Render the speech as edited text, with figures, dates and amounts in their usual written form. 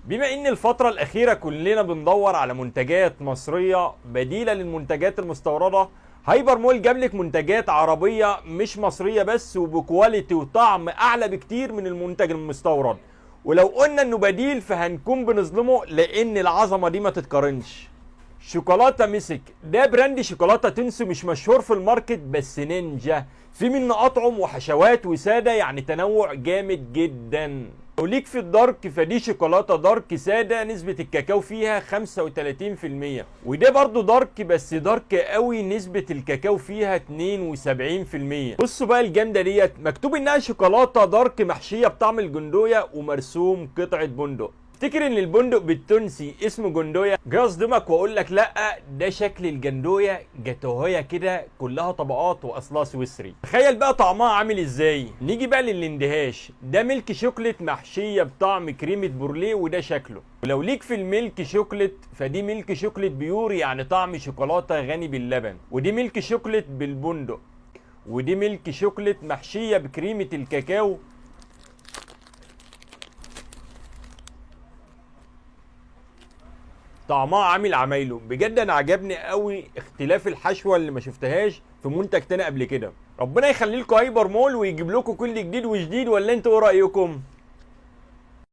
بما ان الفترة الأخيرة كلنا بندور على منتجات مصرية بديلة للمنتجات المستوردة، هايبر مول جاب لك منتجات عربية مش مصرية بس، وبكواليتي وطعم أعلى بكتير من المنتج المستورد. ولو قلنا انه بديل فهنكون بنظلمه، لان العظمة دي ما تتقارنش. شوكولاتة ميسك ده براند شوكولاتة تونسي مش مشهور في الماركت، بس نينجا، في منه اطعم وحشوات وسادة، يعني تنوع جامد جدا. لو ليك في الدارك فدي شوكولاتة دارك سادة نسبة الكاكاو فيها 35%، وده برضو دارك بس دارك قوي نسبة الكاكاو فيها 72%. بصوا بقى الجامدة ديت، مكتوب انها شوكولاتة دارك محشية بطعم الجندوية ومرسوم قطعة بندق. افتكر ان البندق بالتونسي اسمه جندوية، جاي اصدمك واقول لك لا، ده شكل الجندوية جاتوهية كده كلها طبقات واصلها سويسري. تخيل بقى طعمها عامل ازاي. نيجي بقى للاندهاش، ده ميلك شوكليت محشية بطعم كريمة بورليه وده شكله. ولو ليك في الميلك شوكليت فدي ميلك شوكليت بيور، يعني طعم شوكولاتة غني باللبن. ودي ميلك شوكليت بالبندق، ودي ميلك شوكليت محشية بكريمة الكاكاو. طعمها عامل عمايله بجد. انا عجبني قوي اختلاف الحشوه اللي ما شفتهاش في منتج تاني قبل كده. ربنا يخلي لكم هايبر مول ويجيب لكم كل جديد وجديد، ولا انتوا ايه رايكم؟